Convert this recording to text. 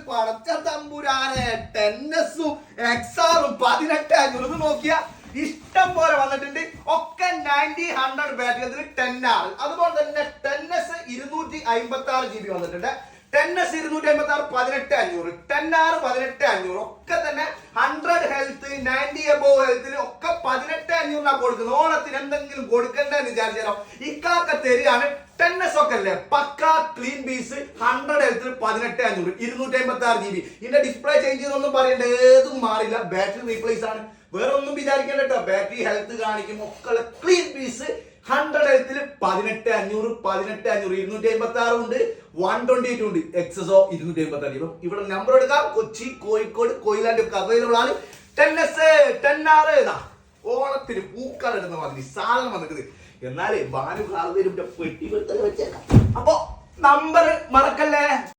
പടച്ച തമ്പുരാനെ. ടെന്നസും XR-ഉം 18,500 ഇത് നോക്കിയാ ഇഷ്ടം പോലെ വന്നിട്ടുണ്ട്. ഒക്കെ 90-100 ബാറ്ററി 10R. അതുപോലെ തന്നെ ടെന്നസ് 256 GB വന്നിട്ടുണ്ട്. Tennis 256 18,500, 10R 18,500. ഒക്കെ തന്നെ 100 ഹെൽത്ത് 90 എബോവ് ഹെൽത്തിൽ ഒക്കെ 18,500 കൊടുക്കുന്നത്. ഓണത്തിന് എന്തെങ്കിലും കൊടുക്കണ്ടെന്ന് വിചാരിച്ചാലോ ഇക്കാക്ക തരികയാണ്. ടെന്നസ് ഒക്കെ അല്ലേ പക്ക ക്ലീൻ പീസ് 100 ഹെൽത്തിൽ 18,500, 256 GB. ഇതിന്റെ ഡിസ്പ്ലേ ചേഞ്ച് ചെയ്തൊന്നും പറയണ്ട, ഏതും മാറില്ല. ബാറ്ററി റീപ്ലേസ് ആണ്, വേറെ ഒന്നും വിചാരിക്കണ്ട കേട്ടോ. ബാറ്ററി ഹെൽത്ത് കാണിക്കും. ഒക്കെ ക്ലീൻ പീസ് 100 ഹെൽത്തിൽ 18,500, 256 ഉണ്ട്, 128 ഉണ്ട്. എക്സസോ 256. ഇവിടെ നമ്പർ എടുക്കാം. കൊച്ചി, കോഴിക്കോട്, കൊയിലാണ്ടി ഒക്കെ അവൈലബിൾ ആണ്. ടെന്നസ് 10R ഓണത്തിന് പൂക്കളിടുന്ന മാതിരി സാധനം വന്നിട്ട്. എന്നാലേ ഭാനു കാലം പെട്ടി വെച്ചേക്കാം. അപ്പൊ നമ്പർ മറക്കല്ലേ.